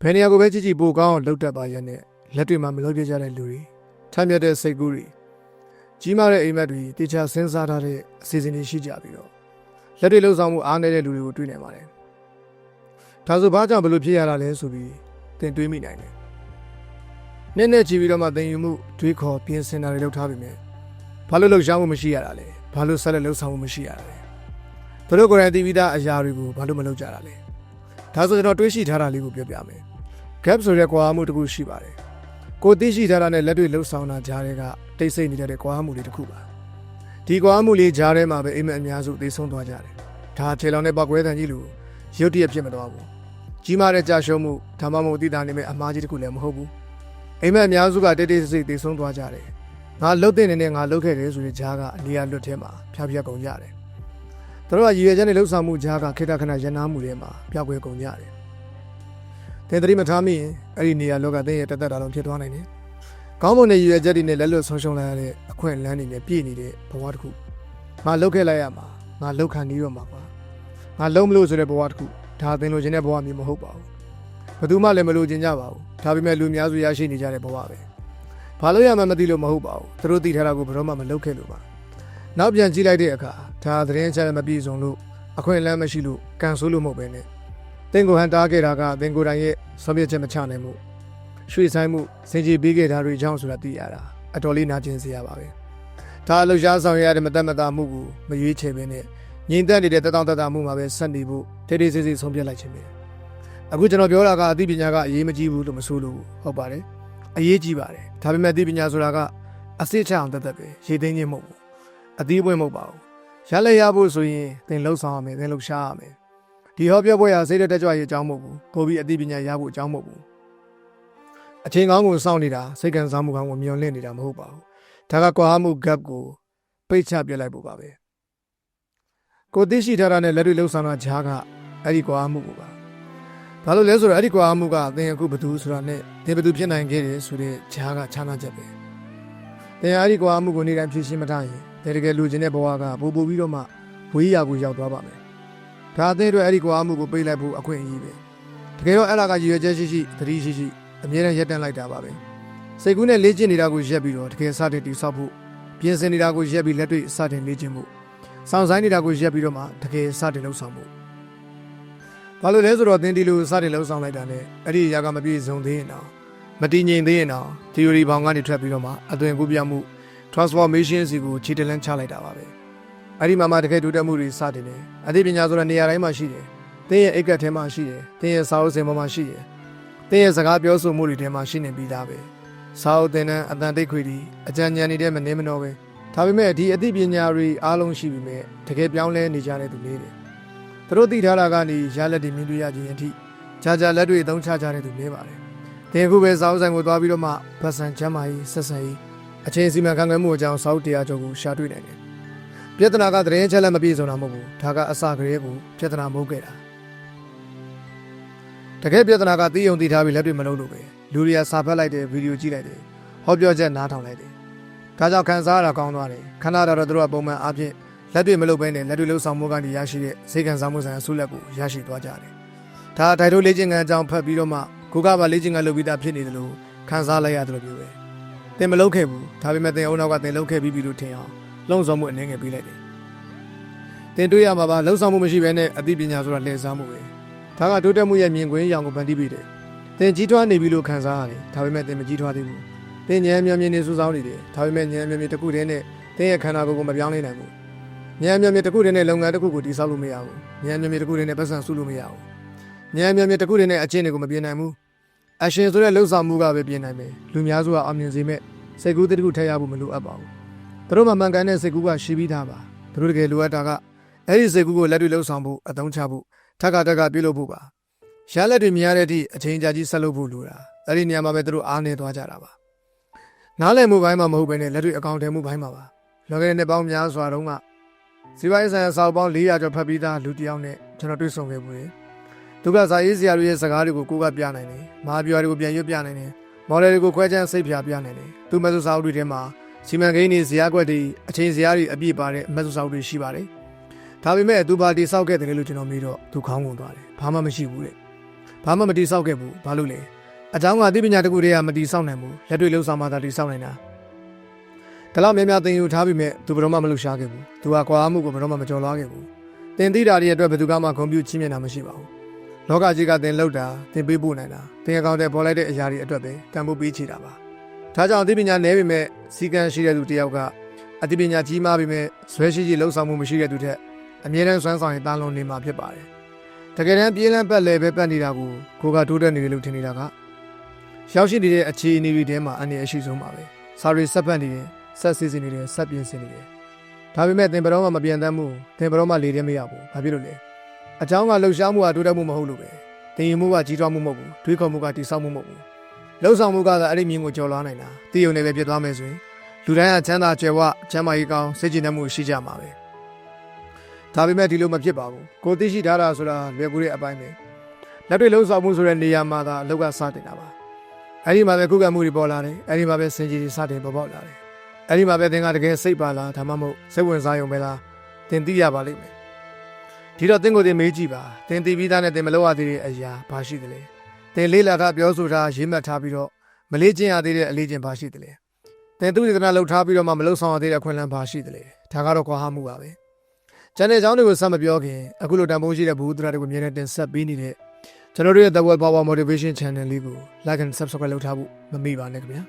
ဘယ်နေရာကိုပဲကြည့်ကြည့်ပိုကောင်းအောင်လှုပ်တတ်ပါရဲ့နဲ့လက်တွေမှာမလုပ်ပြကြတဲ့လူတွေထမ်းမြတ်တဲ့စိတ်ကူးတွေကြီးမားတဲ့အိမ်မက်တွေတေချာစဉ်းစားထားတဲ့အစီအစဉ်တွေရှိကြပြီးတော့လက်တွေလှုပ်ဆောင်မှုအားနည်းတဲ့လူတွေကိုတွေ့နိုင်ပါတယ်။ဒါဆိုဘာကြောင့်ဘလို့ဖြစ်ရတာလဲဆိုပြီးသင်တွေးမိနိုင်တယ်။နဲ့ကြည့်ပြီးတော့မှသင်ယူမှုတွေးခေါ်ပြင်ဆင်တာတွေလုပ်ထားပြီမဲ့ဘာလို့လှုပ်ရှားမှုမရှိရတာလဲ။ဘာလို့ဆက်လက်လှုပ်ဆောင်မှုမရှိရတာလဲ။သူတို့ကိုယ်တိုင်သိပြီးသားအရာတွေကိုဘာလို့မလုပ်ကြတာလဲ။ဒါဆိုကျွန်တော်တွေးရှိထားတာလေးကိုပြောပြမယ်။ gap ဆိုတဲ့ကွာမှုတစ်ခုရှိပါတယ်။ကိုသိရှိထားတာနဲ့လက်တွေ့လှုပ်ဆောင်တာကြားတဲ့ကတိတ်ဆိတ်နေတဲ့ကွာမှုလေးတစ်ခုပါ။ဒီကွာမှုလေးကြားထဲမှာပဲအိမ်မက်အများစုသိဆုံးသွားကြတယ်။ဒါထေလောင်တဲ့ပောက်ကွဲတန်ကြီးလိုရုတ်တရက်ဖြစ်မသွားဘူး။ကြီးမားတဲ့ကြာရှုံးမှုဒါမှမဟုတ်သိတာနေမဲ့အမှားကြီးတစ်ခုလည်းမဟုတ်ဘူး။အိမ်မက်အများစုကတိတ်တိတ်ဆိတ်သိဆုံးသွားကြတယ်။ငါလှုပ်တဲ့နေနဲ့ငါလှုပ်ခဲ့တယ်ဆိုတဲ့ကြားကအနေရလွတ်ထဲမှာဖျားဖျက်ကုန်ကြတယ်။တို့ကရည်ရွယ်ချက်နဲ့လှုပ်ဆောင်မှုကြားကခေတ္တခဏရန်နာမှုတွေမှာပျောက်ကွယ်ကုန်ကြတယ်။သင်သတိမထားမိရင်အဲ့ဒီနေရာလောကသင်ရဲ့တသက်တာလုံးဖြစ်သွားနိုင်တယ်။ကောင်းမွန်တဲ့ရည်ရွယ်ချက်တွေနဲ့လက်လွတ်ဆုံးရှုံးလိုက်ရတဲ့အခွင့်အလမ်းတွေနဲ့ပြည့်နေတဲ့ဘဝတစ်ခုငါလှုပ်ခဲ့လိုက်ရမှာငါလှုပ်ခံနေတော့မှာကွာငါလုံးမလို့ဆိုတဲ့ဘဝတစ်ခုဒါသင်လိုချင်တဲ့ဘဝမျိုးမဟုတ်ပါဘူးဘယ်သူမှလည်းမလိုချင်ကြပါဘူးဒါပေမဲ့လူများစုရရှိနေကြတဲ့ဘဝပဲဘာလို့ရမှမသိလို့မဟုတ်ပါဘူးသူတို့သိထားတာကိုဘယ်တော့မှမလုပ်ခဲ့လို့ပါနောက်ပြန်ကြည့်လိုက်တဲ့အခါဒါသတင်းချက်မပြည့်စုံလို့အခွင့်အလမ်းမရှိလို့ကန်ဆိုးလို့မဟုတ်ပဲနဲ့သင်ကိုဟန်တားခဲ့တာကသင်ကိုယ်တိုင်ရဲ့ဆုံးဖြတ်ချက်မချနိုင်မှုရွှေဆိုင်မှုစင်ကြေပေးခဲ့တာတွေကြောင့်ဆိုတာသိရတာအတော်လေးနာကျင်စရာပါပဲဒါအလှရှားဆောင်ရတဲ့မတက်မတာမှုကိုမရွေးချယ်ပဲနဲ့ငြိမ်သက်နေတဲ့တက်တောင့်တက်တာမှုမှာပဲဆက်နေဖို့တိတ်တိတ်ဆိတ်ဆိတ်ဆုံးဖြတ်လိုက်ခြင်းပဲအခုကျွန်တော်ပြောတာကအသိပညာကအရေးမကြီးဘူးလို့မဆိုလို့ဟုတ်ပါတယ်အရေးကြီးပါတယ်ဒါပေမဲ့အသိပညာဆိုတာကအစစ်ချအောင်တက်ပဲရေးသိမ်းခြင်းမဟုတ်ဘူးအသီးပွင့်မဟုတ်ပါဘူးရလက်ရဖို့ဆိုရင်သင်လှုပ်ဆောင်ရမယ်သင်လှုပ်ရှားရမယ်ဒီဟောပြောပွဲဟာစိတ်တက်ကြွရေးအကြောင်းမဟုတ်ဘူးပို့ပြီးအသိပညာရဖို့အကြောင်းမဟုတ်ဘူးအချိန်ကောင်းကိုစောင့်နေတာစိတ်ကံစားမှုကောင်းကိုမျှော်လင့်နေတာမဟုတ်ပါဘူးဒါကကွာမှု gap ကိုပိတ်ချပြလိုက်ဖို့ပါပဲကိုသိရှိထားတာနဲ့လက်တွေ့လှုပ်ဆောင်တာကြားကအဲ့ဒီကွာမှုကိုပါဘာလို့လဲဆိုတော့အဲ့ဒီကွာမှုကသင်အခုဘသူဆိုတာနဲ့သင်ဘသူဖြစ်နိုင်ခဲ့တယ်ဆိုတဲ့ကြားကခြားနာချက်ပဲသင်အဲ့ဒီကွာမှုကိုနေတိုင်းဖြည့်ရှင်းမထားရင်တကယ်လူချင်းတဲ့ဘဝကပို့ပြီးတော့မှဝေးရာကိုရောက်သွားပါမယ်ဒါအသေးအတွက်အဲ့ဒီကွာမှုကိုပိတ်လိုက်ဖို့အခွင့်အရေးပဲတကယ်တော့အဲ့လာကရည်ရွယ်ချက်ရှိသတိရှိအမြဲတမ်းရက်တန့်လိုက်တာပါပဲစိတ်ကူးနဲ့လေ့ကျင့်နေတာကိုရက်ပြီးတော့တကယ်စတင်တည်ဆောက်ဖို့ပြင်ဆင်နေတာကိုရက်ပြီးလက်တွေ့စတင်လေ့ကျင့်ဖို့စောင့်ဆိုင်နေတာကိုရက်ပြီးတော့မှတကယ်စတင်လှုပ်ဆောင်ဖို့ဘာလို့လဲဆိုတော့သင်ဒီလိုစတင်လှုပ်ဆောင်လိုက်တာနဲ့အဲ့ဒီအရာကမပြည့်စုံသေးရင်တော့မတည်ငြိမ်သေးရင်တော့ theory ဘောင်ကနေထွက်ပြီးတော့မှအသွင်ကူးပြောင်းမှု transformation စီကိုခြေတလန်းချလိုက်တာပါပဲအဲ့ဒီမှာတကယ်တိုးတက်မှုတွေစတင်တယ်အသိပညာဆိုတာနေရာတိုင်းမှာရှိတယ်သင်ရဲ့အိတ်ကတ်ထဲမှာရှိတယ်သင်ရဲ့စာအုပ်စင်ပေါ်မှာရှိတယ်သင်ရဲ့စကားပြောဆိုမှုတွေထဲမှာရှိနေပြီးသားပဲစာအုပ်သင်တန်းအတန်တိတ်ခွေတွေအကြံဉာဏ်တွေမနှင်းမနှောပဲဒါပေမဲ့ဒီအသိပညာတွေအားလုံးရှိပြီးမဲ့တကယ်ပြောင်းလဲနေကြတဲ့သူလေးတွေသူတို့သိထားတာကနေရလက်တွေမြင်တွေ့ရခြင်းအထိကြာလက်တွေအသုံးချကြတဲ့သူလေးပါတယ်သင်အခုပဲစာအုပ်ဆိုင်ကိုသွားပြီးတော့မှဗတ်ဆန်ချမ်းမာရေးဆက်ဆံရေးအချိန်စီမံခန့်ခွဲမှုအကြောင်းစာအုပ်တရားချုပ်ကိုရှာတွေ့နိုင်တယ်ပြဿနာကသတင်းချက်လက်မပြည့်စုံတာမဟုတ်ဘူးဒါကအစကတည်းကပြဿနာမဟုတ်ခဲ့တာတကယ်ပြဿနာကသိယုံသိထားပြီးလက်တွေမလုံးလို့ပဲလူတွေကစာဖတ်လိုက်တယ်ဗီဒီယိုကြည့်လိုက်တယ်ဟောပြောချက်နားထောင်လိုက်တယ်ဒါကြောင့်ခံစားရတာကောင်းသွားတယ်ခန္ဓာတော်တို့ကပုံမှန်အားဖြင့်လက်တွေမလုံးဘဲနဲ့လက်တွေလှုပ်ဆောင်မှုကနေရရှိတဲ့စိတ်ခံစားမှုဆိုင်ရာဆုလက်ကိုရရှိသွားကြတယ်ဒါတိုင်တို့လေ့ကျင့်ခန်းအကြောင်းဖတ်ပြီးတော့မှကိုကပါလေ့ကျင့်ခန်းလုပ်ပြီးသားဖြစ်နေတယ်လို့ခံစားလိုက်ရတယ်လို့ပြောပဲသင်မလုပ်ခဲ့ဘူးဒါပေမဲ့သင်အုံနောက်ကသင်လုပ်ခဲ့ပြီးပြီလို့ထင်အောင်လုံဆောင်မှုအနေငယ်ပေးလိုက်တယ်သင်တွေ့ရမှာပါလုံဆောင်မှုမရှိဘဲနဲ့အသိပညာဆိုတာလှည့်စားမှုပဲဒါကတိုးတက်မှုရဲ့မြင်ကွင်းရောင်ကိုဖန်တီးပေးတယ်သင်ကြီးထွားနေပြီလို့ခံစားရတယ်ဒါပေမဲ့သင်မကြီးထွားသေးဘူးသင်ဉာဏ်မျှော်မြင်နေစုဆောင်းနေတယ်ဒါပေမဲ့ဉာဏ်မျှော်မြင်တစ်ခုတည်းနဲ့သင်ရဲ့ခန္ဓာကိုယ်ကိုမပြောင်းလဲနိုင်ဘူးဉာဏ်မျှော်မြင်တစ်ခုတည်းနဲ့လုပ်ငန်းတစ်ခုကိုတည်ဆောက်လို့မရဘူးဉာဏ်မျှော်မြင်တစ်ခုတည်းနဲ့ပတ်စံစုလို့မရဘူးဉာဏ်မျှော်မြင်တစ်ခုတည်းနဲ့အချင်းတွေကိုမပြင်နိုင်ဘူးအရှင်ဆိုတဲ့လှုပ်ဆောင်မှုကပဲပြင်နိုင်မယ်လူများစုကအောင်မြင်စေမဲ့စိတ်ကူးတစ်ခုထည့်ရဖို့မလိုအပ်ပါဘူးသူတို့မှမှန်ကန်တဲ့စိတ်ကူးကရှိပြီးသားပါသူတို့တကယ်လိုအပ်တာကအဲ့ဒီစိတ်ကူးကိုလက်တွေ့လှုပ်ဆောင်ဖို့အသုံးချဖို့ထက်ကပြုလုပ်ဖို့ပါရလက်တွေမြင်ရတဲ့အထိအချိန်ကြာကြီးဆက်လုပ်ဖို့လိုတာအဲ့ဒီနေရာမှာပဲသူတို့အားနေသွားကြတာပါနားလည်မှုပိုင်းမှာမဟုတ်ဘဲနဲ့လက်တွေ့အကောင့်ထဲမှုပိုင်းမှာပါလောကရဲ့နှစ်ပေါင်းများစွာတုန်းကစီပိုင်းဆိုင်ရာစာအုပ်ပေါင်း400ကျော်ဖတ်ပြီးသားလူတစ်ယောက်နဲ့ကျွန်တော်တွေ့ဆုံခဲ့ဘူးလေသူကစာရေးဆရာတွေရဲ့စကားတွေကိုကိုကပြနိုင်တယ်မဟာဗျူဟာတွေကိုပြန်ရွတ်ပြနိုင်တယ်မော်ဒယ်တွေကိုခွဲခြမ်းစိတ်ဖြာပြနိုင်တယ်သူမဆုစာအုပ်တွေထဲမှာစီမံကိန်းတွေဇယားကွက်တွေအချိန်ဇယားတွေအပြည့်ပါတဲ့အမဆုစာအုပ်တွေရှိပါတယ်ဒါပေမဲ့သူပါတီဆောက်ခဲ့တယ်လို့ကျွန်တော်မေးတော့သူခေါင်းကုန်သွားတယ်ဘာမှမရှိဘူးတဲ့ ဘာမှမတိဆောက်ခဲ့ဘူးဘာလို့လဲအကြောင်းကသိပညာတကူတည်းကမတိဆောက်နိုင်ဘူးလက်တွေ့လှုပ်ဆောင်မှသာတိဆောက်နိုင်တာဒါလောက်များများသင်ယူထားပြီးမြဲသူဘယ်တော့မှမလှုပ်ရှားခဲ့ဘူးသူကကွာမှုကိုဘယ်တော့မှမကြော်လွားခဲ့ဘူးသင်သိတာတွေအတွက်ဘယ်သူမှဂုဏ်ပြုချီးမြှင့်တာမရှိပါဘူးလောကကြီးကသင်လှုပ်တာသင်ပေးပို့နိုင်တာသင်အကောင့်ထဲပေါ်လိုက်တဲ့အရာတွေအတွက်ပဲတန်ဖိုးပေးချတာပါဒါကြောင့်သိပညာနည်းပေမဲ့စီကံရှိတဲ့သူတယောက်ကအသိပညာကြီးမားပေမဲ့ဇွဲရှိလှုပ်ဆောင်မှုမရှိတဲ့သူထက်အမြဲတမ်းစွမ်းဆောင်ရင်တာလွန်နေမှာဖြစ်ပါတယ်တကယ်တမ်းပြေးလန်းပတ်လဲပဲပတ်နေတာကိုကတိုးတက်နေတယ်လို့ထင်နေတာကရောက်ရှိနေတဲ့အခြေအနေတွေထဲမှာအနေအရှိဆုံးပါပဲစာရီဆက်ပတ်နေတယ်ဆက်စီစဉ်နေတယ်ဆက်ပြင်းစင်နေတယ်ဒါပေမဲ့သင်ဘယ်တော့မှမပြန်တမ်းဘူးသင်ဘယ်တော့မှလေတဲ့မရဘူးဘာဖြစ်လို့လဲအကြောင်းကလှုပ်ရှားမှုကတိုးတက်မှုမဟုတ်လို့ပဲသင်ယူမှုကကြီးထွားမှုမဟုတ်ဘူးတွေးခေါ်မှုကတိဆောက်မှုမဟုတ်ဘူးလှုပ်ဆောင်မှုကသာအဲ့ဒီမြင်ကိုကျော်လွှားနိုင်တာတည်ုံနေပဲဖြစ်သွားမယ်ဆိုရင်လူတိုင်းကချမ်းသာကြွယ်ဝချမ်းသာရေးကောင်းစိတ်ကြည်နက်မှုရှိကြမှာပဲဒါပေမဲ့ဒီလိုမဖြစ်ပါဘူးကိုသိရှိထားတာဆိုတာလွယ်ကူတဲ့အပိုင်းပဲလက်တွေ့လှုပ်ဆောင်မှုဆိုတဲ့နေရာမှာသာအလောက်ကစတင်တာပါအဲ့ဒီမှာပဲခုခံမှုတွေပေါ်လာတယ်အဲ့ဒီမှာပဲစင်ကြီးတွေစတင်ပေါ်ပေါက်လာတယ်အဲ့ဒီမှာပဲသင်ကတကယ်စိတ်ပါလားဒါမှမဟုတ်စိတ်ဝင်စားရုံပဲလားသင်သိရပါလိမ့်မယ်ဒီတော့သင်ကိုယ်သင်မေးကြည့်ပါသင်သိပြီးသားနဲ့သင်မလုပ်ရသေးတဲ့အရာဘာရှိသလဲသင်လေးလာထားပြောဆိုထားရေးမှတ်ထားပြီးတော့မလေးကျင့်ရသေးတဲ့အလေးကျင့်ဘာရှိသလဲသင်သူ့စေတနာလှုပ်ထားပြီးတော့မှမလုပ်ဆောင်ရသေးတဲ့အခွင့်အလမ်းဘာရှိသလဲဒါကတော့ကွာဟမှုပါပဲကျန်တဲ့အကြောင်းတွေကိုဆက်မပြောခင်အခုလိုတန်ဖိုးရှိတဲ့ဘုဒ္ဓရာတွေကိုမြင်နေတင်ဆက်ပေးနေတဲ့ကျွန်တော်တို့ရဲ့ The World Power Motivation Channel လေးကို Like and Subscribe လုပ်ထားဖို့မမေ့ပါနဲ့ခင်ဗျာ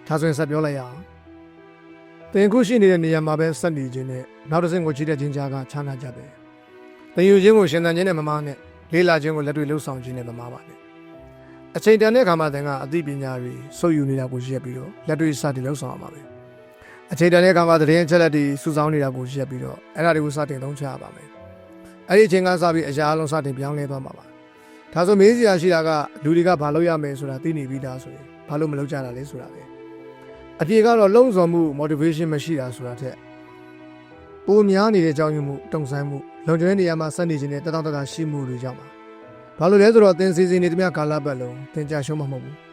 ဒါဆိုရင်ဆက်ပြောလိုက်ရအောင်သင်ခုရှိနေတဲ့နေရာမှာပဲဆက်နေခြင်းနဲ့နောက်တစ်ဆင့်ကိုကြည့်တဲ့ခြင်းကြားကခြားနာကြတယ်သင်ယူခြင်းကိုရှင်သန်ခြင်းနဲ့မမားနဲ့လေးလာခြင်းကိုလက်တွေ့လှုပ်ဆောင်ခြင်းနဲ့မမားပါနဲ့အချိန်တန်တဲ့အခါမှာသင်ကအသိပညာတွေစုပ်ယူနေတာကိုရက်ပြီးတော့လက်တွေ့စတင်လှုပ်ဆောင်ရမှာပဲအချိန်တန်တဲ့အခါမှာသတင်းအချက်လက်တွေစုဆောင်းနေတာကိုရက်ပြီးတော့အဲ့ဒါတွေကိုစတင်သုံးချရပါမယ်အဲ့ဒီအချိန်ကစပြီးအရာအလုံးစတင်ပြောင်းလဲသွားမှာပါဒါဆိုမေးစရာရှိတာကလူတွေကဘာလုပ်ရမယ်ဆိုတာသိနေပြီးသားဆိုရင်ဘာလို့မလုပ်ကြတာလဲဆိုတာပဲအပြေကတော့လုံဆောင်မှု motivation မရှိတာဆိုတာထက်ပိုများနေတဲ့ကြောင်းရမှုတုံ့ဆိုင်းမှုလုံခြုံတဲ့နေရာမှာဆက်နေခြင်းနဲ့တတောင့်တတာရှိမှုတွေကြောင့်ပါဘာလို့လဲဆိုတော့သင်စီစဉ်နေသမျှကာလပတ်လုံးသင်ကြရှုံးမှာမဟုတ်ဘူး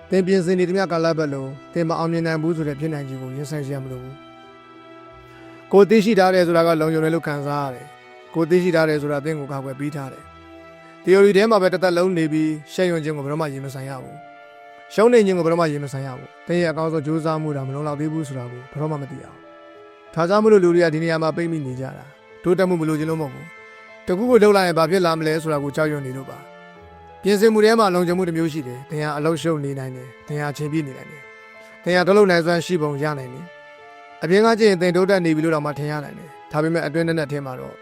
သင်ပြင်ဆင်နေသမျှကာလပတ်လုံးသင်မအောင်မြင်နိုင်ဘူးဆိုတဲ့ဖြစ်နိုင်ခြင်းကိုရင်ဆိုင်ရမလို့ဘူးကိုသိရှိထားတယ်ဆိုတာကလုံခြုံတယ်လို့ခံစားရတယ်ကိုသိရှိထားတယ်ဆိုတာသင်ကိုကာကွယ်ပေးထားတယ် theory ထဲမှာပဲတစ်သက်လုံးနေပြီးရှက်ရွံ့ခြင်းကိုဘယ်တော့မှရင်မဆိုင်ရဘူးရှုံးနေခြင်းကိုဘယ်တော့မှရင်မဆိုင်ရဘူးသင်ရဲ့အကောင်းဆုံးကြိုးစားမှုတာမလုံလောက်သေးဘူးဆိုတာကိုဘယ်တော့မှမသိအောင်ဒါကြောင့်မလို့လူတွေကဒီနေရာမှာပိတ်မိနေကြတာတိုးတက်မှုမလို့ခြင်းလို့မဟုတ်ဘူးတကူကိုလှုပ်လိုက်ရင်ဘာဖြစ်လာမလဲဆိုတာကိုကြောက်ရွံ့နေလို့ပါပြင်ဆင်မှုထဲမှာလုံခြုံမှုတစ်မျိုးရှိတယ်သင်ဟာအလုံးရှုံနေနိုင်တယ်သင်ဟာချိန်ပြည့်နေနိုင်တယ်သင်ဟာတလုံးနိုင်စွမ်းရှိပုံရနိုင်တယ်အပြင်ကကြည့်ရင်သင်တိုးတက်နေပြီလို့တော့မှထင်ရနိုင်တယ်ဒါပေမဲ့အတွင်းနဲ့ထဲမှာတော့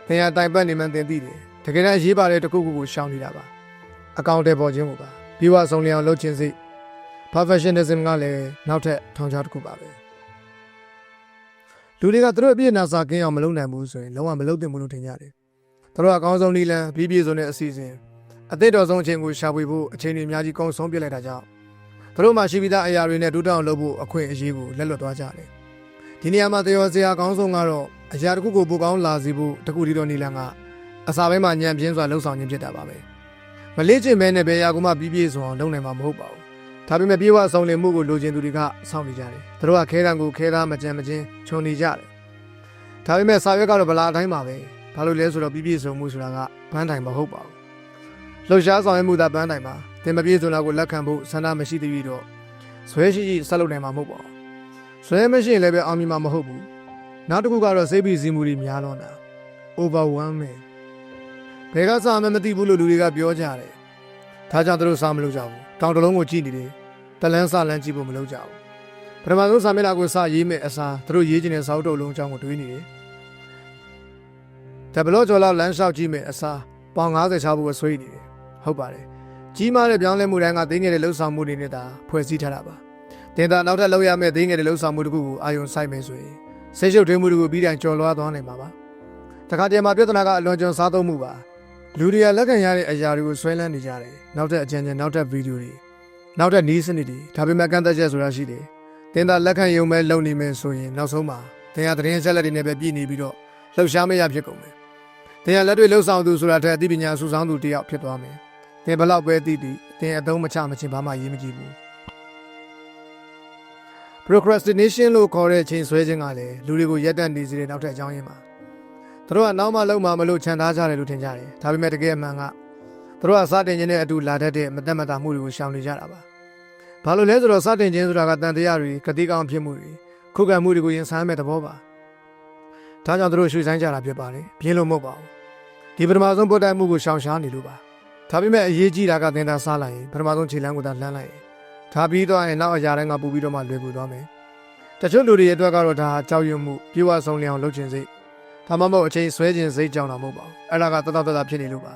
သင်ဟာတိုင်ပတ်နေမှန်းသင်သိတယ်တကယ်တမ်းရေးပါတဲ့တခုခုကိုရှောင်နေတာပါအကောင့်တွေပေါ်ခြင်းကိုပါပြီးွားဆုံးလျောင်လုပ်ခြင်းစိတ် perfectionism ကလည်းနောက်ထပ်ထောင်ချောက်တစ်ခုပါပဲလူတွေကသူတို့အပြည့်နာစာကင်းအောင်မလုပ်နိုင်ဘူးဆိုရင်လုံးဝမလုပ်သင့်ဘူးလို့ထင်ကြတယ်သူတို့အကောင်းဆုံးနည်းလမ်းပြီးပြည့်စုံတဲ့အစီအစဉ်အသစ်တော်ဆုံးအချိန်ကိုရှာဖွေဖို့အချိန်တွေအများကြီးကုန်ဆုံးပြလိုက်တာကြောင့်သူတို့မှရှိပြီးသားအရာတွေနဲ့တိုးတက်အောင်လုပ်ဖို့အခွင့်အရေးကိုလက်လွတ်သွားကြတယ်ဒီနေရာမှာတရားစရာအကောင်းဆုံးကတော့အရာတစ်ခုကိုပိုကောင်းလာစေဖို့တခုတည်းသောနည်းလမ်းကအစာပိုင်းမှာညံပြင်းစွာလှုပ်ဆောင်ခြင်းဖြစ်တာပါပဲမလေးကျင့်မဲနဲ့ဘယ်ရာကမှပြီးပြည့်စုံအောင်လုပ်နိုင်မှာမဟုတ်ပါဘူးဒါပေမဲ့ပြေဝအဆောင်လင်မှုကိုလိုချင်သူတွေကစောင့်နေကြတယ်သူတို့ကခဲတံကိုခဲသားမကြံမချင်းခြုံနေကြတယ်ဒါပေမဲ့စာရွက်ကတော့ဗလာအတိုင်းပါပဲဘာလို့လဲဆိုတော့ပြီးပြည့်စုံမှုဆိုတာကဘန်းတိုင်မဟုတ်ပါဘူးလှုပ်ရှားဆောင်ရွက်မှုသာဘန်းတိုင်ပါသင်မပြည့်စုံတာကိုလက်ခံဖို့ဆန္ဒမရှိသေးပြီးတော့ဆွဲရှိဆက်လုပ်နိုင်မှာမဟုတ်ပါဘူးဆွဲမရှိရင်လည်းပဲအောင်မြင်မှာမဟုတ်ဘူးနောက်တစ်ခုကတော့စိတ်ပြီးစီးမှုတွေများတော့တာ overwhelming ဘယ်ကစားမှမသိဘူးလို့လူတွေကပြောကြတယ်ဒါကြောင့်သူတို့စားမလို့ကြဘူးတောင်တလုံးကိုကြည့်နေတယ်တလန်းစားလန်းကြည့်ဖို့မလုပ်ကြဘူးပထမဆုံးစာမျက်နှာကိုစရေးမဲ့အစားသူတို့ရေးချင်တဲ့စာအုပ်တုပ်လုံးအကြောင်းကိုတွေးနေတယ်တဘလော့ကျော်လောက်လမ်းလျှောက်ကြည့်မဲ့အစားပေါင်90ချဖို့ဆွေးနေတယ်ဟုတ်ပါတယ်ကြီးမားတဲ့ပြောင်းလဲမှုတိုင်းကသိငယ်တဲ့လှုပ်ဆောင်မှုတွေနဲ့သာဖွဲ့စည်းထားတာပါတင်တာနောက်ထပ်လုပ်ရမယ့်သိငယ်တဲ့လှုပ်ဆောင်မှုတစ်ခုကိုအာရုံစိုက်မယ်ဆိုရင်စိတ်ရှုပ်ထွေးမှုတွေကိုပြီးတိုင်ကျော်လွှားသွားနိုင်မှာပါတခါတည်းမှာပြဿနာကအလွန်ကျွံစားသုံးမှုပါလူတွေကလက်ခံရတဲ့အရာတွေကိုဆွဲလန်းနေကြတယ်နောက်ထပ်အကြံဉာဏ်နောက်ထပ်ဗီဒီယိုတွေနောက်ထပ်နီးစနစ်တွေဒါပေမဲ့ကန့်သက်ချက်ဆိုတာရှိတယ်တင်တာလက်ခံရုံပဲလုပ်နေမယ်ဆိုရင်နောက်ဆုံးမှာတင်ရသတင်းဆက်လက်တွေနဲ့ပဲပြည့်နေပြီးတော့လှုပ်ရှားမရဖြစ်ကုန်မယ်တင်ရလက်တွေလှုပ်ဆောင်သူဆိုတာထက်အသိပညာစုဆောင်းသူတယောက်ဖြစ်သွားမယ်တင်ဘလောက်ပဲသိသိတင်အသုံးမချမချင်းဘာမှရေးမကြည့်ဘူး procrastination လို့ခေါ်တဲ့ချိန်ဆွဲခြင်းကလည်းလူတွေကိုရက်တက်နေစေတဲ့နောက်ထပ်အကြောင်းရင်းပါသူတို့ကနောက်မှလုံးမှမလို့ခြံထားကြတယ်လို့ထင်ကြတယ်ဒါပေမဲ့တကယ်အမှန်က တို့ကစတင်ခြင်းနဲ့အတူလာတတ်တဲ့မသက်မသာမှုတွေကိုရှောင်နေကြတာပါဘာလို့လဲဆိုတော့စတင်ခြင်းဆိုတာကတန်တရားတွေကတိကောင်ဖြစ်မှုတွေခုခံမှုတွေကိုရင်ဆိုင်မဲ့သဘောပါဒါကြောင့်တို့ရွှေဆိုင်ကြတာဖြစ်ပါတယ်ပြင်းလို့မဟုတ်ပါဘူးဒီပထမဆုံးပို့တိုက်မှုကိုရှောင်ရှားနေလို့ပါဒါပေမဲ့အရေးကြီးတာကသင်သားစားလိုက်ရင်ပထမဆုံးခြေလမ်းကိုသာလှမ်းလိုက်ရင်ဒါပြီးတော့ရင်နောက်အရာတိုင်းကပူပြီးတော့မှလွယ်ကူသွားမယ်တချို့လူတွေရဲ့အတွက်ကတော့ဒါကြောက်ရွံ့မှုပြေဝဆုံးလျောင်လှုပ်ခြင်းစိတ်ဒါမှမဟုတ်အချိန်ဆွဲခြင်းစိတ်ကြောင့်တော့မဟုတ်ပါဘူးအဲ့ဒါကတတော်ဖြစ်နေလို့ပါ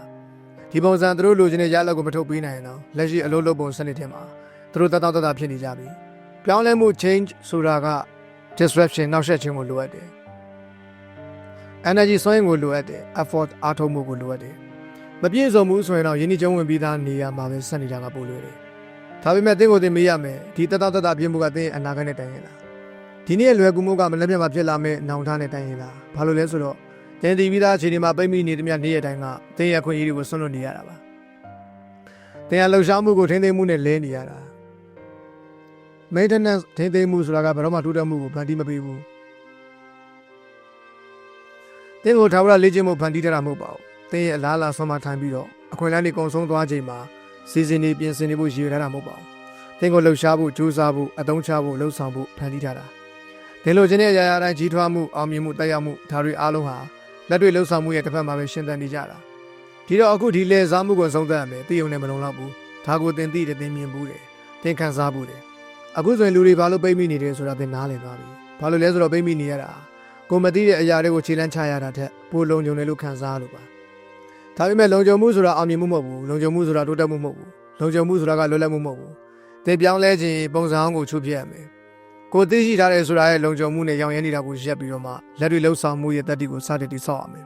ဒီပုံစံတို့လူချင်းရဲ့ရလက်ကိုမထုတ်ပေးနိုင်ရင်တော့လက်ရှိအလုပ်လုပ်ပုံစနစ်ထဲမှာတို့တတော်ဖြစ်နေကြပြီပြောင်းလဲမှု change ဆိုတာက disruption နောက်ဆက်ခြင်းကိုလိုအပ်တယ် energy စွမ်းအင်ကိုလိုအပ်တယ် effort အားထုတ်မှုကိုလိုအပ်တယ်မပြည့်စုံဘူးဆိုရင်တော့ယင်းဒီကျုံဝင်ပြီးသားနေရာမှာပဲဆက်နေတာကပိုလွယ်တယ်ဒါပေမဲ့သင်ကိုသင်မေးရမယ်ဒီတတော်ဖြစ်မှုကသင်ရဲ့အနာဂတ်နဲ့တိုင်ရင်လားဒီနေ့လွယ်ကူမှုကမလက်ပြတ်မှာဖြစ်လာမဲ့နောင်တနဲ့တိုင်ရင်လားဘာလို့လဲဆိုတော့သင်ဒီပြီးသားအခြေအနေမှာပိတ်မိနေသမျှနေ့ရက်တိုင်းကသင်ရဲ့ခွင့်ရည်တွေကိုဆွန့်လွတ်နေရတာပါသင်ရဲ့လှုပ်ရှားမှုကိုထိန်းသိမ်းမှုနဲ့လဲနေရတာ maintenance ထိန်းသိမ်းမှုဆိုတာကဘယ်တော့မှတိုးတက်မှုကိုဖန်တီးမပေးဘူးသင်ကိုထာဝရလေ့ကျင့်မှုဖန်တီးထားတာမဟုတ်ပါဘူးသင်ရဲ့အလားအလာဆွမ်းမထိုင်ပြီးတော့အခွင့်အလမ်းတွေကုန်ဆုံးသွားချိန်မှာစီစဉ်နေပြင်ဆင်နေဖို့ရည်ရွယ်ထားတာမဟုတ်ပါဘူးသင်ကိုလှုပ်ရှားဖို့ကြိုးစားဖို့အသုံးချဖို့လှုပ်ဆောင်ဖို့ဖန်တီးထားတာသင်လိုချင်တဲ့အရာရာတိုင်းကြီးထွားမှုအောင်မြင်မှုတက်ရောက်မှုဒါတွေအားလုံးဟာလက်တွေ့လှုပ်ဆောင်မှုရဲ့တစ်ဖက်မှာပဲရှင်းသန်နေကြတာဒီတော့အခုဒီလေစားမှုကိုဆုံးသက်ရမယ်သိုံနဲ့မလုံလောက်ဘူးဒါကိုသင်သိတယ်သင်မြင်ဘူးတယ်သင်ခံစားဘူးတယ်အခုဆိုရင်လူတွေဘာလို့ပိတ်မိနေတယ်ဆိုတာသင်နားလည်သွားပြီဘာလို့လဲဆိုတော့ပိတ်မိနေရတာကိုမသိတဲ့အရာတွေကိုခြေလမ်းချရတာထက်ပိုလုံခြုံတယ်လို့ခံစားလို့ပါဒါပေမဲ့လုံခြုံမှုဆိုတာအောင်မြင်မှုမဟုတ်ဘူးလုံခြုံမှုဆိုတာတိုးတက်မှုမဟုတ်ဘူးလုံခြုံမှုဆိုတာကလွတ်လပ်မှုမဟုတ်ဘူးသင်ပြောင်းလဲခြင်းပုံစံအောင်ကိုချုပ်ပြရမယ်ကိုသိရှိထားတယ်ဆိုတာရဲ့လုံခြုံမှုနဲ့ရောင်ရဲနေတာကိုရက်ပြီးတော့မှလက်တွေလှုပ်ဆောင်မှုရဲ့တက်တီကိုစတင်တည်ဆောက်ရမယ်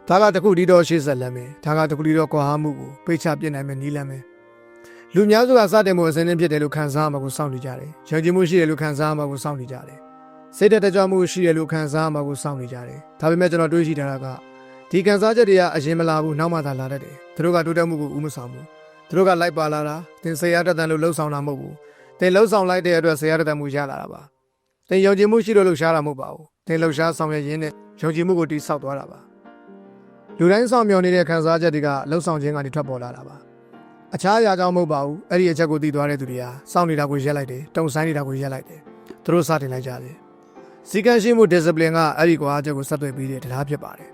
ဒါကတခုတည်းတော့ရှေ့ဆက်လမ်းမယ်ဒါကတခုတည်းတော့ကွာဟမှုကိုပိတ်ချပြစ်နိုင်မယ်နီးလမ်းမယ်လူများစုကစတင်မှုအစင်းင်းဖြစ်တယ်လို့ခံစားမှကိုစောင့်နေကြတယ်။ယုံကြည်မှုရှိတယ်လို့ခံစားမှကိုစောင့်နေကြတယ်။စိတ်တကြွမှုရှိတယ်လို့ခံစားမှကိုစောင့်နေကြတယ်။ဒါပေမဲ့ကျွန်တော်တွေးရှိထားတာကဒီခံစားချက်တွေကအရင်မလာဘူးနောက်မှသာလာတတ်တယ်။သူတို့ကတိုးတက်မှုကိုဥမဆောင်ဘူး။သူတို့ကလိုက်ပါလာတာသင်ဆေးရတတ်တယ်လို့လှုပ်ဆောင်တာမဟုတ်ဘူး။သင်လှုပ်ဆောင်လိုက်တဲ့အတွက်ဆေးရတတ်မှုရလာတာပါ။သင်ယုံကြည်မှုရှိလို့လှုပ်ရှားတာမဟုတ်ပါဘူး။သင်လှုပ်ရှားဆောင်ရွက်ရင်းနဲ့ယုံကြည်မှုကိုတည်ဆောက်သွားတာပါ။လူတိုင်းဆောင်မျှော်နေတဲ့ခံစားချက်တွေကလှုပ်ဆောင်ခြင်းကနေထွက်ပေါ်လာတာပါအခြားအရာကြောင့်မဟုတ်ပါဘူးအဲ့ဒီအချက်ကိုသိသွားတဲ့သူတွေဟာစောင့်နေတာကိုရက်လိုက်တယ်တုံဆိုင်နေတာကိုရက်လိုက်တယ်သူတို့စတင်လိုက်ကြတယ်စီကံရှိမှု discipline ကအဲ့ဒီကွာအချက်ကိုဆက်သွယ်ပြီးတဲ့တရားဖြစ်ပါတယ်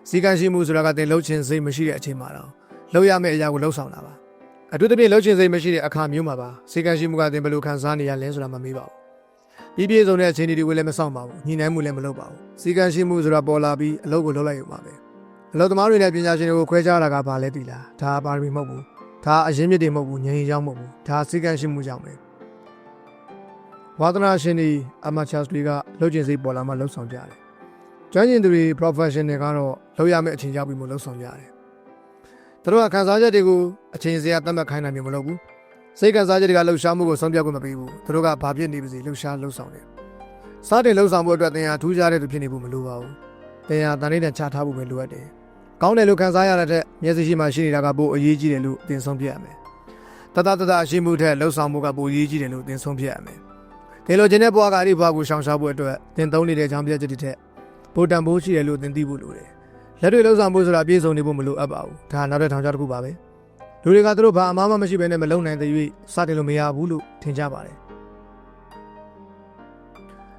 စီကံရှိမှုဆိုတာကသင်လှုပ်ခြင်းစိတ်မရှိတဲ့အချိန်မှာတော့လှုပ်ရမယ့်အရာကိုလှုပ်ဆောင်တာပါအထူးသဖြင့်လှုပ်ခြင်းစိတ်မရှိတဲ့အခါမျိုးမှာပါစီကံရှိမှုကသင်ဘယ်လိုခံစားနေရလဲဆိုတာမမေးပါဘူးပြည့်စုံတဲ့အခြေအနေတွေကိုလည်းမဆောင်ပါဘူးညှိနှိုင်းမှုလည်းမလုပ်ပါဘူးစီကံရှိမှုဆိုတာပေါ်လာပြီးအလုပ်ကိုလုပ်လိုက်ရုံပါပဲအလုပ်သမားတွေနဲ့ပညာရှင်တွေကိုခွဲခြားတာကဘာလဲသိလားဒါပါရမီမဟုတ်ဘူးဒါအရင်မြစ်တွေမဟုတ်ဘူးငြိမ်ကြောင်းမဟုတ်ဘူးဒါစီကံရှိမှုကြောင့်ပဲဝါသနာရှင်တွေအမချာစတွေကလှုပ်ကျင်စိတ်ပေါ်လာမှလှုပ်ဆောင်ကြတယ်ကျွမ်းကျင်သူတွေ professional ကတော့လှုပ်ရမယ့်အချိန်ရောက်ပြီးမှလှုပ်ဆောင်ကြတယ်သူတို့ကခံစားချက်တွေကိုအချိန်စရာသတ်မှတ်ခိုင်းနိုင်မျိုးမလုပ်ဘူးစိတ်ခံစားချက်တွေကလှုပ်ရှားမှုကိုဆုံးဖြတ်ခွင့်မပေးဘူးသူတို့ကဘာဖြစ်နေပါစေလှုပ်ရှားလှုပ်ဆောင်တယ်စတင်လှုပ်ဆောင်ဖို့အတွက်သင်ဟာထူးခြားတဲ့သူဖြစ်နေဖို့မလိုပါဘူးသင်ဟာတန်တဲ့ချထားဖို့ပဲလိုအပ်တယ်ကောင်းတယ်လို့ခံစားရတဲ့မျက်စိရှိမှရှိနေတာကပိုအရေးကြီးတယ်လို့သင်ဆုံးဖြတ်ရမယ်။တတရှိမှုထက်လှုပ်ဆောင်မှုကပိုအရေးကြီးတယ်လို့သင်ဆုံးဖြတ်ရမယ်။ဒီလိုခြင်းတဲ့ဘဝကအဲ့ဒီဘဝကိုရှောင်ရှားဖို့အတွက်သင်သုံးနေတဲ့အကြောင်းပြချက်တွေထက်ပိုတန်ဖိုးရှိတယ်လို့သင်သိဖို့လိုတယ်။လက်တွေလှုပ်ဆောင်မှုဆိုတာပြည့်စုံနေဖို့မလိုအပ်ပါဘူး။ဒါနောက်တဲ့ထောင်ချတစ်ခုပါပဲ။လူတွေကသူတို့ဘာအမှားမှမရှိဘဲနဲ့မလုံနိုင်တဲ့၍စတင်လို့မရဘူးလို့ထင်ကြပါတယ်။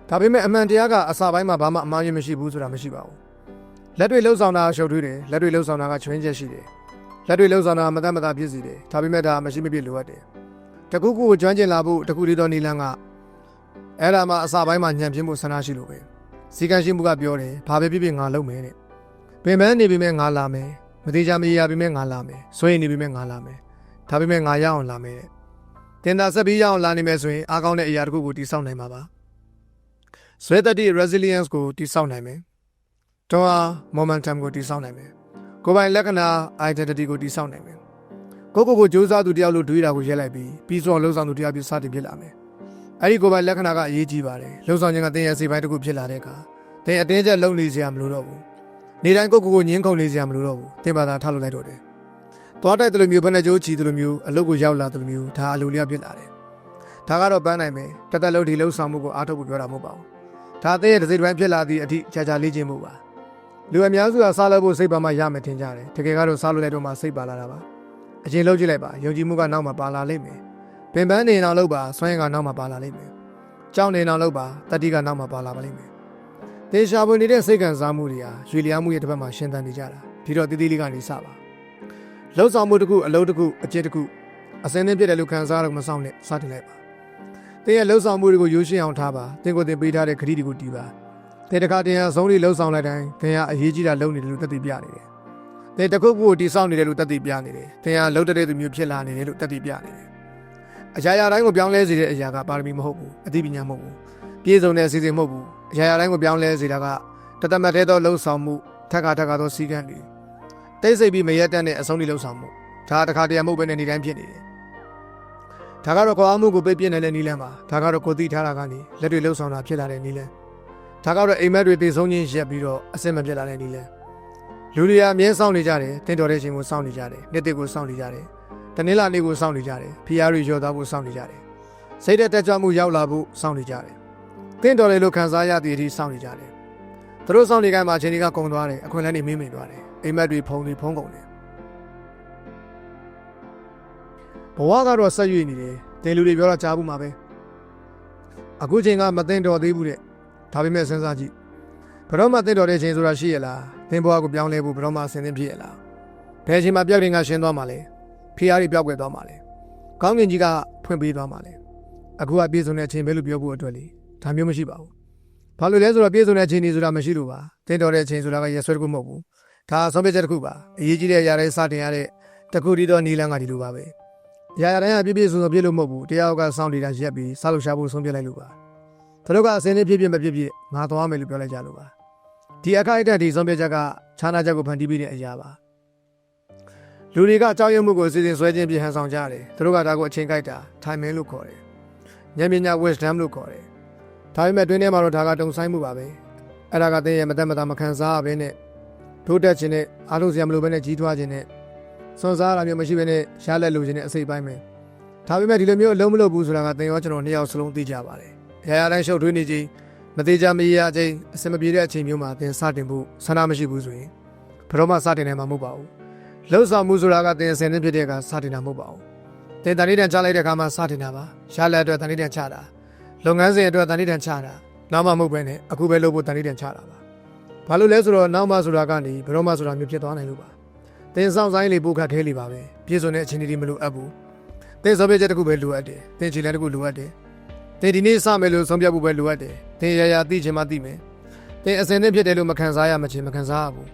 ဒါပေမဲ့အမှန်တရားကအစာပိုင်းမှာဘာမှအမှားရမရှိဘူးဆိုတာမရှိပါဘူး။လက်တွေလှုပ်ဆောင်တာရှုပ်ထွေးတယ်လက်တွေလှုပ်ဆောင်တာကချွင်းချက်ရှိတယ်လက်တွေလှုပ်ဆောင်တာမတတ်မသာဖြစ်စီတယ်ဒါပေမဲ့ဒါမရှိမဖြစ်လိုအပ်တယ်တခုခုကိုကျွမ်းကျင်လာဖို့တခုတည်းသောနီလန်းကအဲ့ဒါမှအစာပိုင်းမှာညံ့ပြင်းဖို့ဆန္ဒရှိလို့ပဲစီကံရှိမှုကပြောတယ်ဘာပဲဖြစ်ဖြစ်ငါလုပ်မယ်တဲ့ပင်မနေပြီမဲ့ငါလာမယ်မသေးချာမရပြီမဲ့ငါလာမယ်ဆွေးနေပြီမဲ့ငါလာမယ်ဒါပေမဲ့ငါရအောင်လာမယ်တဲ့တင်တာဆက်ပြီးရအောင်လာနေမယ်ဆိုရင်အားကောင်းတဲ့အရာတခုကိုတည်ဆောက်နိုင်မှာပါဆွဲတတ်တဲ့ resilience ကိုတည်ဆောက်နိုင်မယ်တော့ momentum ကိုတည်ဆောက်နိုင်မယ်ကိုယ်ပိုင်လက္ခဏာ identity ကိုတည်ဆောက်နိုင်မယ်ကိုကြိုးစားသူတယောက်လို့တွေးတာကိုရက်လိုက်ပြီးစောလှုပ်ဆောင်သူတယောက်ပြစတင်ဖြစ်လာမယ်အဲ့ဒီကိုယ်ပိုင်လက္ခဏာကအရေးကြီးပါတယ်လှုပ်ဆောင်ခြင်းကသင်ရဲ့စိတ်ပိုင်းတစ်ခုဖြစ်လာတဲ့အခါသင်အတင်းကျပ်လုံနေစရာမလိုတော့ဘူးနေတိုင်းကိုညင်းခုန်နေစရာမလိုတော့ဘူးသင်ဘာသာထားလို့လိုက်တော့တယ်သွားတိုက်တယ်လို့မျိုးဖက်နဲ့ကြိုးချီတယ်လို့မျိုးအလုပ်ကိုရောက်လာတယ်လို့မျိုးဒါအလိုလျောက်ဖြစ်လာတယ်ဒါကတော့ပန်းနိုင်မယ်တက်လို့ဒီလှုပ်ဆောင်မှုကိုအားထုတ်ဖို့ပြောတာမဟုတ်ပါဘူးဒါသင်ရဲ့စိတ်ပိုင်းဖြစ်လာသည့်အထိကြာလေ့ကျင့်မှုပါ လူအများစုကစားလို့ဖို့စိတ်ပါမှရမယ်ထင်ကြတယ်တကယ်ကတော့စားလို့လည်းတော့မှစိတ်ပါလာတာပါအရင်လှုပ်ကြည့်လိုက်ပါယုံကြည်မှုကနောက်မှပါလာလိမ့်မယ်ပင်ပန်းနေအောင်လုပ်ပါစွမ်းရည်ကနောက်မှပါလာလိမ့်မယ်ကြောက်နေအောင်လုပ်ပါတတိကနောက်မှပါလာပါလိမ့်မယ်တေရှာပွင့်နေတဲ့စိတ်ခံစားမှုတွေဟာရွေလျားမှုရဲ့တစ်ဖက်မှာရှင်းသန်နေကြတာဒီတော့တည်တည်လေးကနေစပါလှုပ်ဆောင်မှုတစ်ခုအလုပ်တစ်ခုအကျင့်တစ်ခုအစင်းသင်းပြတဲ့လူခံစားရတော့မဆောင်နဲ့စတင်လိုက်ပါတင်းရဲ့လှုပ်ဆောင်မှုတွေကိုရိုးရှင်းအောင်ထားပါတင်းကိုတင်ပေးထားတဲ့ခရီးတွေကိုတီးပါတင်းတစ်ခါတင်အဆုံးလေးလှုပ်ဆောင်လိုက်တိုင်းတင်းဟာအရေးကြီးတာလုပ်နေတယ်လို့သက်သေပြနေတယ်တင်းတစ်ခုခုကိုတီးဆောင်နေတယ်လို့သက်သေပြနေတယ်တင်းဟာလှုပ်တဲ့သူမျိုးဖြစ်လာနေတယ်လို့သက်သေပြနေတယ်အရာရာတိုင်းကိုပြောင်းလဲစေတဲ့အရာကပါရမီမဟုတ်ဘူးအသိပညာမဟုတ်ဘူးပြည့်စုံတဲ့အစီအစဉ်မဟုတ်ဘူးအရာရာတိုင်းကိုပြောင်းလဲစေတာကတသမတ်တဲ့သောလှုပ်ဆောင်မှုထက်သောစီကံတွေတိတ်ဆိတ်ပြီးမရက်တတ်တဲ့အဆုံးလေးလှုပ်ဆောင်မှုဒါတစ်ခါတည်းမဟုတ်ဘဲနဲ့နေတိုင်းဖြစ်နေတယ်ဒါကတော့ကိုအားမှုကိုပိတ်ပြနေတဲ့နီးလန်းပါဒါကတော့ကိုသိထားတာကနေလက်တွေလှုပ်ဆောင်တာဖြစ်လာတဲ့နီးလန်းဒါကတော့အိမ်မက်တွေတည်ဆုံးခြင်းရက်ပြီးတော့အစစ်မပြတ်လာတဲ့နီးလန်းလူတွေအမြဲစောင့်နေကြတယ်တင်တော်တဲ့ချိန်ကိုစောင့်နေကြတယ်နှစ်တစ်ကိုစောင့်နေကြတယ်တနင်္လာနေ့ကိုစောင့်နေကြတယ်ဖီးယားတွေရောသားဖို့စောင့်နေကြတယ်စိတ်တက်ကြွမှုရောက်လာဖို့စောင့်နေကြတယ်တင်တော်တယ်လို့ခံစားရတဲ့အထိစောင့်နေကြတယ်သူတို့စောင့်နေကြမှာအချိန်တွေကကုန်သွားတယ်အခွင့်အလမ်းတွေမင်းမိန်သွားတယ်အိမ်မက်တွေဖုံကုန်တယ်ဘဝကတော့ဆက်ရွေ့နေတယ်တင်လူတွေပြောတာကြားဘူးမှာပဲအခုချိန်ကမသိတော်သေးဘူးတဲ့ဒါပေမဲ့စဉ်းစားကြည့်ဘရောမသိတော်တဲ့ချိန်ဆိုတာရှိရလားတင်ဘဝကိုပြောင်းလဲဖို့ဘရောမဆင်သင့်ဖြစ်ရလားဘယ်ချိန်မှာပြောက်ရင်ကရှင်းသွားမှာလဲဖီးယားတွေပြောက်ွယ်သွားမှာလဲကောင်းကင်ကြီးကဖွင့်ပေးသွားမှာလဲအခုကပြေဆုံးတဲ့အချိန်ပဲလို့ပြောဖို့အတွက်လေဒါမျိုးမရှိပါဘူးဘာလို့လဲဆိုတော့ပြေဆုံးတဲ့အချိန်ကြီးဆိုတာမရှိလို့ပါတင်တော်တဲ့အချိန်ဆိုတာကရက်ဆွဲတစ်ခုမဟုတ်ဘူးဒါဆုံးဖြတ်ချက်တစ်ခုပါအရေးကြီးတဲ့အရာတွေစတင်ရတဲ့တခုတည်းသောနီလန်းကဒီလိုပါပဲအရာတိုင်းကပြည့်စုံပြည့်လို့မဟုတ်ဘူးတရားကစောင့်နေတာရက်ပြီးစားလို့ရှာဖို့ဆုံးဖြတ်လိုက်လို့ပါသူတို့ကအစင်းလေးပြည့်မပြည့်ငါသွားမယ်လို့ပြောလိုက်ကြလို့ပါဒီအခိုက်အတန့်ဒီဆုံးဖြတ်ချက်ကခြားနာချက်ကိုဖန်တီးပေးတဲ့အရာပါလူတွေကအကြောင်းရမှုကိုစီစဉ်ဆွဲခြင်းပြဟန်ဆောင်ကြတယ်သူတို့ကဒါကိုအချိန်ကြိုက်တာ timing လို့ခေါ်တယ်ဉာဏ်ပညာ wisdom လို့ခေါ်တယ်ဒါပေမဲ့တွင်းထဲမှာတော့ဒါကတုံဆိုင်မှုပါပဲအဲ့ဒါကတင်းရဲ့မသက်မသာမခံစားရဘဲနဲ့ထိုးတက်ခြင်းနဲ့အားထုတ်စရာမလိုဘဲနဲ့ကြီးထွားခြင်းနဲ့စွန့်စားရမျိုးမရှိဘဲနဲ့ရှားလက်လိုခြင်းနဲ့အစိပ်ပိုင်းပဲဒါပေမဲ့ဒီလိုမျိုးအလုံးမလုပ်ဘူးဆိုတာကသင်ရောကျွန်တော်နှစ်ယောက်စလုံးသိကြပါတယ်။ရာရာတိုင်းရှုပ်ထွေးနေခြင်းမသေးကြမရခြင်းအစမပြေတဲ့အချိန်မျိုးမှာသင်စတင်ဖို့ဆန္ဒမရှိဘူးဆိုရင်ဘယ်တော့မှစတင်နိုင်မှာမဟုတ်ပါဘူး။လှုပ်ဆောင်မှုဆိုတာကသင်အစဉ်နဲ့ဖြစ်တဲ့အခါစတင်တာမဟုတ်ပါဘူး။သင်တန်လေးတန်ချလိုက်တဲ့အခါမှာစတင်တာပါ။ရှားလက်အတွက်တန်လေးတန်ချတာလုပ်ငန်းစဉ်အတွက်တန်လေးတန်ချတာနောက်မှမဟုတ်ဘဲနဲ့အခုပဲလုပ်ဖို့တန်လေးတန်ချတာပါ။ဘာလို့လဲဆိုတော့နောက်မှဆိုတာကနေဘယ်တော့မှဆိုတာမျိုးဖြစ်သွားနိုင်လို့ပါ။သင်ဆောင်ဆိုင်လေးပို့ခတ်သေးလေးပါပဲ။ပြည့်စုံတဲ့အခြေအနေတွေမလိုအပ်ဘူး။သင်ဆုံးဖြတ်ချက်တစ်ခုပဲလိုအပ်တယ်။သင်ခြေလှမ်းတစ်ခုလိုအပ်တယ်။သင်ဒီနေ့စမယ်လို့ဆုံးဖြတ်ဖို့ပဲလိုအပ်တယ်။သင်ရရသိချင်မှသိမယ်။သင်အစင်နဲ့ဖြစ်တယ်လို့မခံစားရမချင်းမခံစားရဘူး။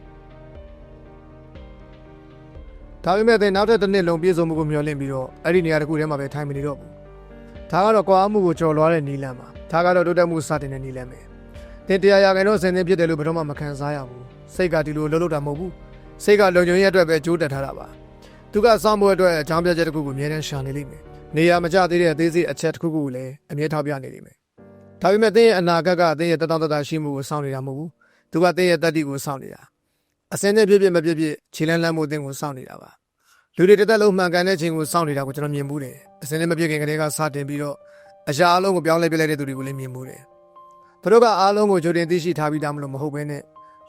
ဒါပေမဲ့သင်နောက်ထပ်တစ်နှစ်လုံးပြည့်စုံမှုကိုမျှော်လင့်ပြီးတော့အဲ့ဒီနေရာတစ်ခုထဲမှာပဲထိုင်မနေတော့ဘူး။ဒါကတော့ကွာမှုကိုကြော်လွှားတဲ့နီလန်းပါ။ဒါကတော့တိုးတက်မှုစတင်တဲ့နီလန်းပဲ။သင်တရားရခိုင်တော့အစင်နဲ့ဖြစ်တယ်လို့ဘယ်တော့မှမခံစားရဘူး။စိတ်ကဒီလိုလှုပ်လှုပ်တာမဟုတ်ဘူး။စိတ်ကလုံခြုံရေးအတွက်ပဲကြိုးတက်ထားတာပါ။သူကစောင့်ဖို့အတွက်အကြောင်းပြချက်တစ်ခုကိုအမြဲတမ်းရှာနေလိမ့်မယ်။နေရာမကျသေးတဲ့အသေးစိတ်အချက်တစ်ခုကိုလည်းအမြဲထောက်ပြနေလိမ့်မယ်။ဒါပေမဲ့သင်ရဲ့အနာဂတ်ကသင်ရဲ့တတောင့်တတရှိမှုကိုစောင့်နေတာမဟုတ်ဘူး။သူကသင်ရဲ့တတိကိုစောင့်နေတာ။အစင်းနဲ့ပြည့်မပြည့်ခြေလန်းလန်းမှုသင်ကိုစောင့်နေတာပါ။လူတွေတစ်သက်လုံးမှန်ကန်တဲ့ချိန်ကိုစောင့်နေတာကိုကျွန်တော်မြင်မှုတယ်။အစင်းနဲ့မပြည့်ခင်ကတည်းကစတင်ပြီးတော့အရာအလုံးကိုပြောင်းလဲပြလိုက်တဲ့သူတွေကိုလည်းမြင်မှုတယ်။သူတို့ကအားလုံးကိုကြိုတင်သိရှိထားပြီးသားမလို့မဟုတ်ဘဲနဲ့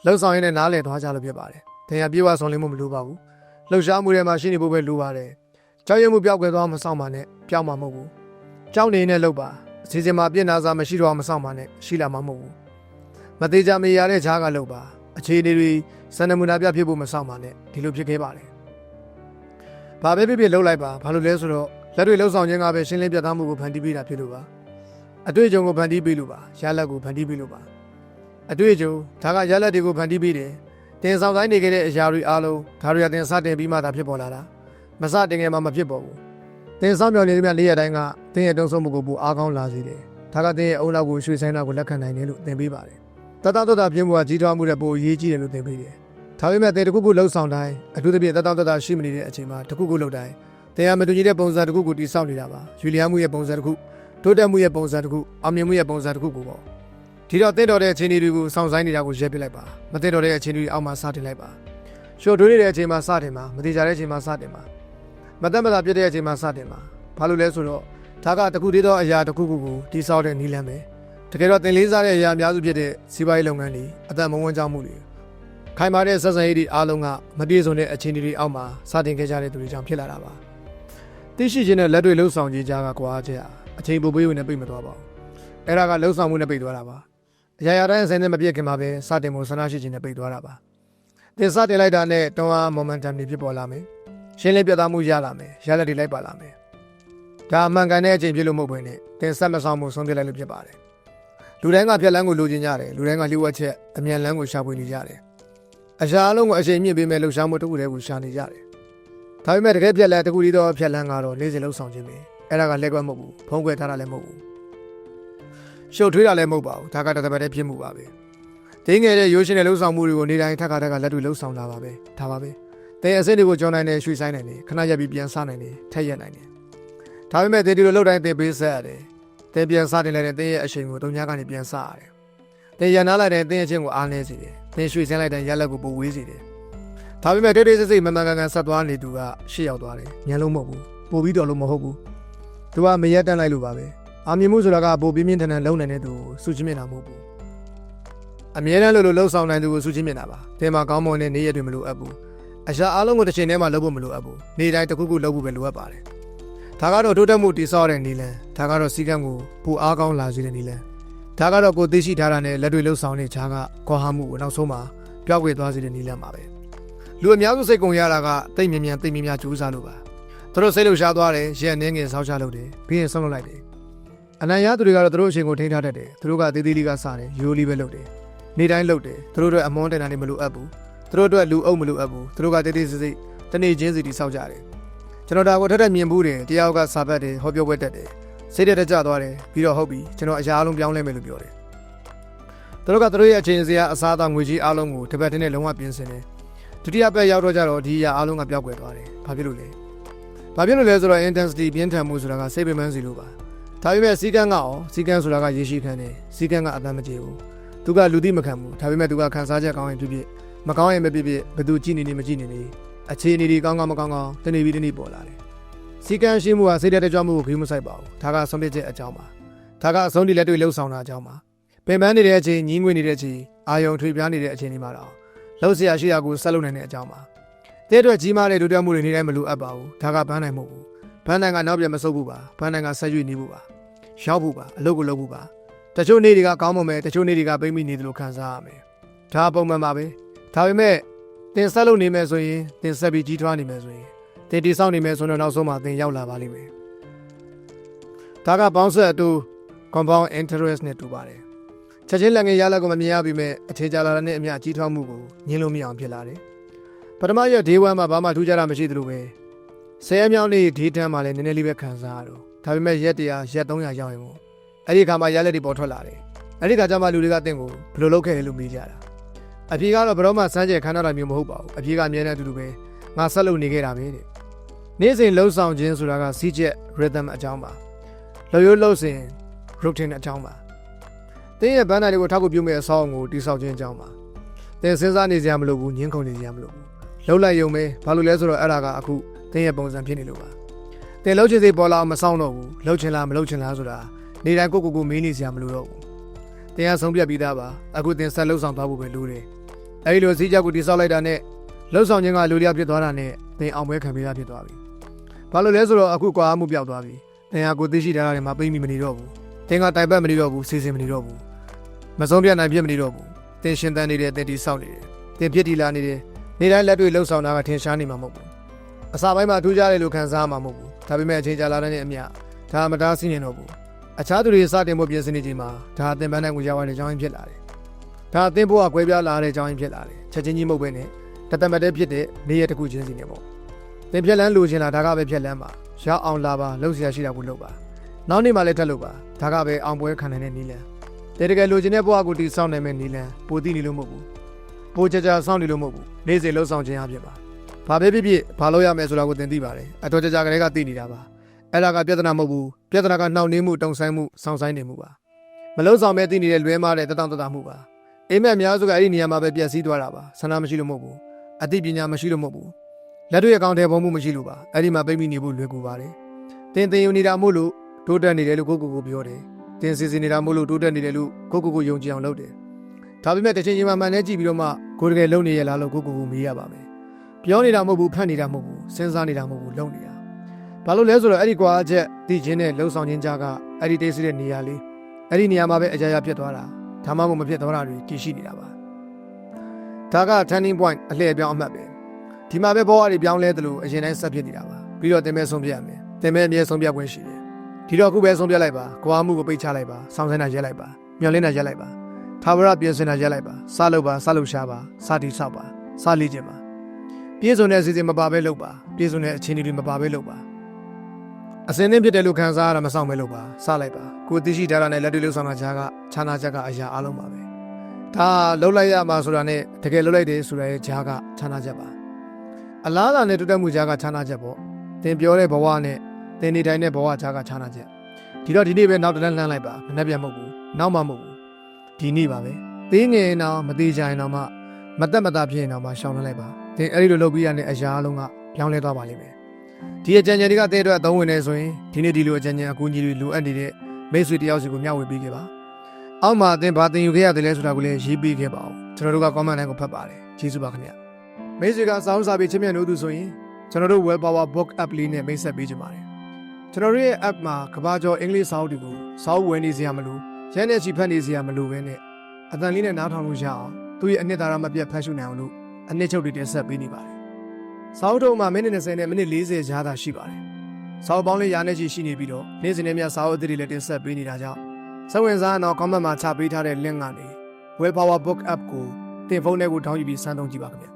လှုပ်ဆောင်ရင်းနဲ့နားလည်သွားကြလို့ဖြစ်ပါတယ်။သင်ရပြေဝဆောင်လင်းမှုမလိုပါဘူး။လှုပ်ရှားမှုတွေမှာရှိနေဖို့ပဲလိုပါတယ်။ကြောက်ရွံ့မှုပျောက်ကွယ်သွားမဆောင်ပါနဲ့။ပျောက်မှာမဟုတ်ဘူး။ကြောက်နေနဲ့လှုပ်ပါ။အစီအစဉ်မှာပြည့်နာစာမရှိတော့မဆောင်ပါနဲ့။ရှိလာမှာမဟုတ်ဘူး။မသေးကြမရတဲ့ခြားကလှုပ်ပါ။အခြေအနေတွေစံနမူနာပြဖြစ်ဖို့မဆောင်ပါနဲ့။ဒီလိုဖြစ်ခဲ့ပါတယ်။ဘာပဲဖြစ်ဖြစ်လှုပ်လိုက်ပါ။ဘာလို့လဲဆိုတော့လက်တွေလှုပ်ဆောင်ခြင်းကပဲရှင်းလင်းပြသမှုကိုဖန်တီးပေးတာဖြစ်လို့ပါ။အတွေ့အကြုံကိုဖန်တီးပေးလို့ပါ။ရလဒ်ကိုဖန်တီးပေးလို့ပါ။အတွေ့အကြုံဒါကရလဒ်တွေကိုဖန်တီးပေးတယ်။တင်ဆောင်တိုင်းနေခဲ့တဲ့အရာတွေအားလုံးဒါတွေကတင်စတင်ပြီးမှသာဖြစ်ပေါ်လာတာ။မစတင်ခင်မှာမဖြစ်ပေါ်ဘူး။တင်ဆောင်မြော်နေတဲ့မြလေးရတိုင်းကတင်ရဲ့တုံးဆုံးမှုကိုပိုအားကောင်းလာစေတယ်။ဒါကတင်ရဲ့အုံနောက်ကိုရွှေဆိုင်နောက်ကိုလက်ခံနိုင်တယ်လို့သင်ပေးပါတယ်။တတတပြင်းမှုကကြီးထွားမှုတဲ့ပိုအရေးကြီးတယ်လို့သင်ပေးတယ်။ဒါပေမဲ့တင်တစ်ခုခုလှုပ်ဆောင်တိုင်းအထူးသဖြင့်တတရှိမနေတဲ့အချိန်မှာတစ်ခုခုလှုပ်တိုင်းတင်ရမတူညီတဲ့ပုံစံတစ်ခုကိုတည်ဆောက်နေတာပါ။ယူလီယာမှုရဲ့ပုံစံတစ်ခုတိုးတက်မှုရဲ့ပုံစံတစ်ခုအောင်မြင်မှုရဲ့ပုံစံတစ်ခုကိုပေါ့ဒီတော့တင်တော်တဲ့အခြေအနေတွေကိုစောင့်ဆိုင်းနေတာကိုရက်ပစ်လိုက်ပါမတင်တော်တဲ့အခြေအနေတွေအောက်မှာစတင်လိုက်ပါရှော့ထွေးနေတဲ့အချိန်မှာစတင်ပါမတိကြတဲ့အချိန်မှာစတင်ပါမသက်မသာပြည့်တဲ့အချိန်မှာစတင်ပါဘာလို့လဲဆိုတော့ဒါကတခုတည်းသောအရာတစ်ခုခုကိုတိဆောက်တဲ့နည်းလမ်းပဲတကယ်တော့တင်လေးစားတဲ့အရာအများစုဖြစ်တဲ့စီးပွားရေးလုပ်ငန်းတွေအသက်မွေးဝမ်းကြောင်းမှုတွေ ခိုင်မာတဲ့ဆက်ဆံရေးတွေအားလုံးကမပြေစုံတဲ့အခြေအနေတွေအောက်မှာစတင်ခဲ့ကြတဲ့သူတွေကြောင့်ဖြစ်လာတာပါသိရှိခြင်းနဲ့လက်တွေ့လှုပ်ဆောင်ခြင်းကြားကကွာချက်အချိန်ပိုပေးဝင်နဲ့ပြိတ်မသွားပါဘူးအဲ့ဒါကလှုပ်ဆောင်မှုနဲ့ပြိတ်သွားတာပါအရာရာတိုင်းအစင်းနဲ့မပြည့်ခင်မှာပဲစတင်မှုဆန္ဒရှိခြင်းနဲ့ပြိတ်သွားတာပါသင်စတင်လိုက်တာနဲ့တွန်းအား momentum တွေဖြစ်ပေါ်လာမယ်ရှင်းလင်းပြသမှုရလာမယ်ရလက်တွေလိုက်ပါလာမယ်ဒါအမှန်ကန်တဲ့အချိန်ဖြစ်လို့မဟုတ်ဘဲနဲ့သင်ဆက်မဆောင်မှုဆုံးဖြတ်လိုက်လို့ဖြစ်ပါတယ်လူတိုင်းကဖြတ်လန်းကိုလိုချင်ကြတယ်လူတိုင်းကလျှို့ဝှက်ချက်အမြန်လန်းကိုရှာဖွေနေကြတယ်အရာအလုံးကိုအချိန်မြင့်ပေးမဲ့လှုပ်ရှားမှုတစ်ခုတည်းကိုရှာနေကြတယ်ဒါပေမဲ့တကယ်ဖြတ်လန်းတစ်ခုတည်းသောဖြတ်လန်းကတော့နေ့စဉ်လှုပ်ဆောင်ခြင်းပဲအဲ့ဒါကလက်ကွက်မဟုတ်ဘူးဖုံးကွယ်ထားတာလည်းမဟုတ်ဘူးရှုပ်ထွေးတာလည်းမဟုတ်ပါဘူးဒါကတသက်တည်းဖြစ်မှုပါပဲတင်းငယ်တဲ့ရိုးရှင်တဲ့လှုပ်ဆောင်မှုတွေကိုနေတိုင်းထပ်ခါလက်တွေ့လှုပ်ဆောင်လာပါပဲဒါပါပဲတဲ့အစစ်တွေကိုကြောင်းနိုင်တယ်ရွှေဆိုင်နိုင်တယ်ခဏရက်ပြီးပြန်စားနိုင်တယ်ထက်ရက်နိုင်တယ်ဒါပေမဲ့ဒီလိုလှုပ်တိုင်းသင်ပေးဆက်ရတယ်သင်ပြန်စားတင်လိုက်တဲ့သင်ရဲ့အချိန်ကိုတုံညာကနေပြန်စားရတယ်သင်ရနာလိုက်တဲ့သင်ရဲ့အချိန်ကိုအားနည်းစေတယ်သင်ရွှေစင်းလိုက်တဲ့ရက်လက်ကိုပိုဝေးစေတယ်ဒါပေမဲ့တိတ်တိတ်ဆိတ်ဆိတ်မမှန်ကန်ကန်ဆက်သွားနေသူကရှေ့ရောက်သွားတယ်ညံလုံးမဟုတ်ဘူးပိုပြီးတော်လို့မဟုတ်ဘူးသူကမရက်တန်းလိုက်လို့ပါပဲအာမြင်မှုဆိုတာကပိုပြင်းပြင်းထန်ထန်လုံနေတဲ့သူကိုစုချင်းမြင်တာမဟုတ်ဘူးအမြဲတမ်းလှုပ်ဆောင်နိုင်သူကိုစုချင်းမြင်တာပါသင်မှာကောင်းမွန်တဲ့နေ့ရက်တွေမလိုအပ်ဘူးအရာအလုံးကိုတစ်ချိန်တည်းမှာလုပ်ဖို့မလိုအပ်ဘူးနေ့တိုင်းတစ်ခုခုလုပ်ဖို့ပဲလိုအပ်ပါတယ်ဒါကတော့တိုးတက်မှုတည်ဆောက်တဲ့နည်းလမ်းဒါကတော့စီကံကိုပိုအားကောင်းလာစေတဲ့နည်းလမ်းဒါကတော့ကိုသိရှိထားတာနဲ့လက်တွေ့လှုပ်ဆောင်တဲ့ခြားကခေါ်ဟာမှုကိုနောက်ဆုံးမှာပျောက်ကွယ်သွားစေတဲ့နည်းလမ်းပါပဲလူအများစုစိတ်ကုန်ရတာကတိတ်မြင်မြန်တိတ်မြင်များကြိုးစားလို့ပါသူတို့စိတ်လှုပ်ရှားသွားတယ်ရဲနေငင်ဆောက်ချလုပ်တယ်ပြီးရင်ဆုံးလုပ်လိုက်တယ်အနံ့ရသူတွေကတော့သူတို့အချိန်ကိုထိန်းထားတတ်တယ်သူတို့ကသေးသေးလေးကစားတယ်ရိုးလေးပဲလုပ်တယ်နေ့တိုင်းလုပ်တယ်သူတို့အတွက်အမွန်းတင်တာတွေမလိုအပ်ဘူးသူတို့အတွက်လူအုပ်မလိုအပ်ဘူးသူတို့ကတေးသေးစိတ်တနေ့ချင်းစီတီဆောက်ကြတယ်ကျွန်တော်ဒါကိုထက်မြင်ဘူးတယ်တယောက်ကစာပတ်တယ်ဟောပြောပွဲတက်တယ်စိတ်တက်ကြသွားတယ်ပြီးတော့ဟုတ်ပြီကျွန်တော်အရာအလုံးပြောင်းလဲမယ်လို့ပြောတယ်သူတို့ကသူတို့ရဲ့အချိန်စရာအစားအသောက်ငွေကြီးအလုံးကိုတစ်ပတ်တင်းနဲ့လုံးဝပြင်ဆင်တယ်ဒုတိယပတ်ရောက်တော့ကြတော့ဒီအရာအလုံးကပျောက်ကွယ်သွားတယ်ဘာဖြစ်လို့လဲဆိုတော့ intensity ပြင်းထန်မှုဆိုတာကစိတ်ပင်ပန်းစီလို့ပါဒါပေမဲ့စီကန်းကရောစီကန်းဆိုတာကရေရှိခန်းတယ်စီကန်းကအတမ်းမကြေဘူးသူကလူသိမခံဘူးဒါပေမဲ့သူကခံစားချက်ကောင်းရင်ဖြစ်ဖြစ်မကောင်းရင်မဖြစ်ဖြစ်ဘယ်သူကြည့်နေနေမကြည့်နေနေအခြေအနေတွေကောင်းကောင်းမကောင်းကောင်းတနေ့ပြီးတနေ့ပေါ်လာတယ်စီကန်းရှိမှုကစိတ်တက်ကြွမှုကိုဂရုမစိုက်ပါဘူးဒါကဆုံးဖြတ်ချက်အကြောင်းပါဒါကအဆုံးထိလက်တွေ့လှုပ်ဆောင်တာအကြောင်းပါပင်ပန်းနေတဲ့အချိန်ညင်းငွေနေတဲ့အချိန်အာယုံထွေပြားနေတဲ့အချိန်တွေမှာတော့လှုပ်เสียရှိတာကိုဆက်လုပ်နိုင်တဲ့အကြောင်းပါတဲ့အတွက်ကြီးမားတဲ့ဒုတိယမှုတွေနေတိုင်းမလိုအပ်ပါဘူးဒါကဘန်းနိုင်မဟုတ်ဘူးဘန်းနိုင်ကနောက်ပြန်မဆုပ်ဘူးပါဘန်းနိုင်ကဆက်ရွေ့နေဖို့ပါရောက်ဖို့ပါအလုပ်ကိုလုပ်ဖို့ပါတချို့နေ့တွေကကောင်းမွန်မယ်တချို့နေ့တွေကပိတ်မိနေတယ်လို့ခံစားရမယ်ဒါပုံမှန်ပါပဲဒါပေမဲ့သင်ဆက်လုပ်နေမယ်ဆိုရင်သင်ဆက်ပြီးကြီးထွားနေမယ်ဆိုရင်သင်တည်ဆောက်နေမယ်ဆိုတော့နောက်ဆုံးမှာသင်ရောက်လာပါလိမ့်မယ်ဒါကပေါင်းဆက်အတူ compound interest နဲ့တူပါတယ်ချက်ချင်းလက်ငယ်ရလက်ကိုမမြင်ရပြီမဲ့အခြေချလာတဲ့အမြကြီးထွားမှုကိုညှင်းလို့မရအောင်ဖြစ်လာတယ်ပထမရက် day 1မှာဘာမှထူးခြားတာမရှိသလိုပဲ10ရက်မြောက်နေ့ day 10မှာလည်းနည်းနည်းလေးပဲခံစားရတော့ဒါပေမဲ့ရက်100ရက်300ရောက်ရင်ပေါ့အဲ့ဒီခါမှာရလက်တွေပေါ်ထွက်လာတယ်အဲ့ဒီခါကျမှလူတွေကတင့်ကိုဘယ်လိုလုပ်ခဲ့လဲလို့မေးကြတာအဖြေကတော့ဘယ်တော့မှစမ်းကြဲခန်းထားတာမျိုးမဟုတ်ပါဘူးအဖြေကအမြဲတမ်းအတူတူပဲငါဆက်လုပ်နေခဲ့တာပဲတဲ့နေ့စဉ်လှုပ်ဆောင်ခြင်းဆိုတာကစီးချက် rhythm အကြောင်းပါလှုပ်ရိုးလှုပ်စဉ် routine အကြောင်းပါသင်ရဲ့ဘန်းနာတွေကိုထောက်ကူပြုမဲ့အဆောင်းကိုတိဆောက်ခြင်းအကြောင်းပါသင်စဉ်းစားနေစရာမလိုဘူးညှင်းခုန်နေစရာမလိုဘူးလှုပ်လိုက်ရုံပဲဘာလို့လဲဆိုတော့အဲ့ဒါကအခုသင်ရဲ့ပုံစံဖြစ်နေလို့ပါသင်လှုပ်ချင်စိတ်ပေါ်လာအောင်မဆောင်တော့ဘူးလှုပ်ချင်လားမလှုပ်ချင်လားဆိုတာနေတိုင်းကိုမေးနေစရာမလိုတော့ဘူးသင်ကဆုံးဖြတ်ပြီးသားပါအခုသင်ဆက်လှုပ်ဆောင်သွားဖို့ပဲလိုတယ်အဲဒီလိုစီးကြောက်ကိုတိဆောက်လိုက်တာနဲ့လှုပ်ဆောင်ခြင်းကလူလျောက်ဖြစ်သွားတာနဲ့သင်အောင်ပွဲခံပေးတာဖြစ်သွားပြီဘာလို့လဲဆိုတော့အခုကွာမှုပြောက်သွားပြီသင်ဟာကိုသိရှိထားတာမှာပိတ်မိမနေတော့ဘူးသင်ကတိုင်ပတ်မနေတော့ဘူးစီစဉ်မနေတော့ဘူးမဆုံးပြနိုင်ဖြစ်မနေတော့ဘူးသင်ရှင်သန်နေတယ်သင်တိဆောက်နေတယ်သင်ဖြစ်တည်လာနေတယ်နေတိုင်းလက်တွေ့လှုပ်ဆောင်တာကထင်ရှားနေမှာမဟုတ်ဘူးအစာပိုင်းမှာထူးခြားတယ်လို့ခံစားရမှာမဟုတ်ဘူးဒါပေမဲ့အချိန်ကြာလာတဲ့အမျှဒါမတားဆီးနေတော့ဘူးအခြားသူတွေစတင်ဖို့ပြင်ဆင်နေချိန်မှာဒါအသင်ပန်းနိုင်ကိုရောက်ရတဲ့အကြောင်းရင်းဖြစ်လာတယ်ဒါအသင်ဘဝကွဲပြားလာတဲ့အကြောင်းရင်းဖြစ်လာတယ်ချက်ချင်းကြီးမဟုတ်ပဲနဲ့တသက်မတည်းဖြစ်တဲ့နေရတစ်ခုချင်းစီနေပေါ့သင်ဖြက်လန်းလိုချင်တာဒါကပဲဖြက်လန်းပါရောက်အောင်လာပါလှုပ်ရှားရှိတာကိုလုပ်ပါနောက်နေ့မှလည်းထပ်လုပ်ပါဒါကပဲအောင်ပွဲခံနိုင်တဲ့နည်းလမ်းတကယ်လိုချင်တဲ့ဘဝကိုတည်ဆောက်နိုင်မယ့်နည်းလမ်းပိုသိနေလို့မဟုတ်ဘူးပိုကြကြဆောက်နေလို့မဟုတ်ဘူးနေ့စဉ်လှုပ်ဆောင်ခြင်းအဖြစ်ပါဘာပဲဖြစ်ဖြစ်ဘာလို့ရမယ်ဆိုတာကိုသင်သိပါတယ်အတော်ကြကြကလေးကသိနေတာပါအဲ့ဒါကပြဿနာမဟုတ်ဘူးပြဿနာကနှောင့်နှေးမှုတုံဆိုင်မှုစောင့်ဆိုင်နေမှုပါမလုံးဆောင်မဲ့သိနေတဲ့လွဲမားတဲ့တတမှုပါအိမ်မက်အများစုကအဲ့ဒီနေရာမှာပဲပြက်စီးသွားတာပါဆန္ဒမရှိလို့မဟုတ်ဘူးအသိပညာမရှိလို့မဟုတ်ဘူးလက်တွေ့အကောင့်ထဲပုံမှုမရှိလို့ပါအဲ့ဒီမှာပိတ်မိနေဖို့လွယ်ကူပါတယ်သင်ယူနေတာမို့လို့တိုးတက်နေတယ်လို့ကိုပြောတယ်သင်စီနေတာမို့လို့တိုးတက်နေတယ်လို့ကိုယုံကြည်အောင်လုပ်တယ်ဒါပေမဲ့တစ်ချိန်ချိန်မှမှန်နဲ့ကြည့်ပြီးတော့မှ ကိုယ်တကယ်လုံနေရလားလို့ကိုမေးရပါမယ်ပြောနေတာမဟုတ်ဘူးဖတ်နေတာမဟုတ်ဘူးစဉ်းစားနေတာမဟုတ်ဘူးလုံနေတာဘာလို့လဲဆိုတော့အဲ့ဒီကွာချက်သိချင်းနဲ့လှုပ်ဆောင်ခြင်းကြားကအဲ့ဒီတိတ်ဆိတ်တဲ့နေရာလေးအဲ့ဒီနေရာမှာပဲအကြရဖြစ်သွားတာဒါမှမဟုတ်မဖြစ်သွားတာတွေတည်ရှိနေတာပါဒါက turning point အလှည့်ပြောင်းအမှတ်ပဲဒီမှာပဲဘောအရီပြောင်းလဲသလိုအရင်တိုင်းဆက်ဖြစ်နေတာပါပြီးတော့တင်မဲဆုံးပြရမယ်တင်မဲအမြဲဆုံးပြခွင့်ရှိတယ်ဒီတော့အခုပဲဆုံးပြလိုက်ပါကွာမှုကိုပိတ်ချလိုက်ပါဆောင်းစင်းတာရက်လိုက်ပါမျောလင်းတာရက်လိုက်ပါထာဝရပြင်ဆင်တာရက်လိုက်ပါစလုပ်ပါစလုပ်ရှားပါစတီဆောက်ပါစလေးခြင်းပါပြည့်စုံတဲ့စီစဉ်မပါပဲလုပ်ပါပြည့်စုံတဲ့အခြေအနေတွေမပါပဲလုပ်ပါအစင်းသင်းဖြစ်တယ်လို့ခံစားရတာမဆောင်ပဲလုပ်ပါစလိုက်ပါကိုသိရှိထားတာနဲ့လက်တွေ့လှုပ်ဆောင်တာကြားကခြားနာချက်ကအရာအလုံးပါပဲဒါလှုပ်လိုက်ရမှာဆိုတာနဲ့တကယ်လှုပ်လိုက်တယ်ဆိုတဲ့ကြားကခြားနာချက်ပါအလားအလာနဲ့တိုးတက်မှုကြားကခြားနာချက်ပေါ့သင်ပြောတဲ့ဘဝနဲ့သင်နေတိုင်းတဲ့ဘဝကြားကခြားနာချက်ဒီတော့ဒီနေ့ပဲနောက်တစ်လမ်းလှမ်းလိုက်ပါမနှက်ပြတ်မဟုတ်ဘူးနောက်မှမဟုတ်ဘူးဒီနေ့ပါပဲသေးငယ်အောင်မသေးကြရင်တော့မှမတက်မတာဖြစ်ရင်တော့မှရှောင်လိုက်ပါသင်အဲ့ဒီလိုလုပ်ပြီးရတဲ့အရာအလုံးကပြောင်းလဲသွားပါလိမ့်မယ်ဒီအကြံဉာဏ်တွေကတဲ့အတွက်အသုံးဝင်နေဆိုရင်ဒီနေ့ဒီလိုအကြံဉာဏ်အကူအညီတွေလိုအပ်နေတဲ့မိတ်ဆွေတယောက်စီကိုမျှဝေပေးခဲ့ပါအောက်မှာသင်ဘာသင်ယူခဲ့ရတယ်လဲဆိုတာကိုလည်းရေးပေးခဲ့ပါဦးကျွန်တော်တို့က comment တိုင်းကိုဖတ်ပါတယ်ကျေးဇူးပါခင်ဗျမိတ်ဆွေကစောင်းစာပေချင်းမြတ်လို့သူဆိုရင်ကျွန်တော်တို့ Well Power Book App လေးနဲ့မိတ်ဆက်ပေးကြပါတယ်ကျွန်တော်တို့ရဲ့ app မှာကဘာကျော်အင်္ဂလိပ်စာအုပ်တွေကိုစာအုပ်ဝယ်နေစရာမလိုရဲနဲ့ချီဖတ်နေစရာမလိုပဲနဲ့အတန်လေးနဲ့နားထောင်လို့ရအောင်သူ့ရဲ့အနှစ်သာရမပြတ်ဖတ်ရှုနိုင်အောင်လို့အနှစ်ချုပ်တွေတင်ဆက်ပေးနေပါတယ်စာအုပ်ထုံးမှာမိနစ်20နဲ့မိနစ်40ကြားသာရှိပါတယ်စာအုပ်ပေါင်းလေးရာနဲ့ချီရှိနေပြီးတော့နေ့စဉ်နဲ့မြစာအုပ်အသစ်တွေလည်းတင်ဆက်ပေးနေတာကြောင့်စိတ်ဝင်စားတော့ comment မှာချပေးထားတဲ့ link ကနေ Well Power Book App ကိုတင်ဖုန်းထဲကိုထောင်းယူပြီးစမ်းသုံးကြည့်ပါခင်ဗျ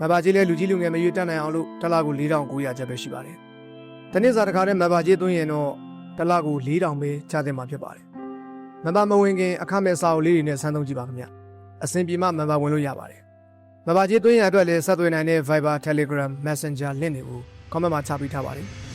မဘာကြီးလဲလူကြီးလူငယ်မရွေးတက်နိုင်အောင်လို့တစ်လကို4900ကျပ်ပဲရှိပါတယ်တနေ့စာတစ်ခါတည်းမဘာကြီးသွင်းရင်တော့တစ်လကို4000ပဲချသင့်မှာဖြစ်ပါတယ်မဘာမဝင်ခင်အခမဲ့စာအုပ်လေးတွေနဲ့စမ်းသုံးကြည့်ပါခင်ဗျအဆင်ပြေမှမဘာဝင်လို့ရပါတယ်မဘာကြီးသွင်းရအတွက်လည်းဆက်သွယ်နိုင်တဲ့ Viber Telegram Messenger link တွေကို comment မှာချပေးထားပါတယ်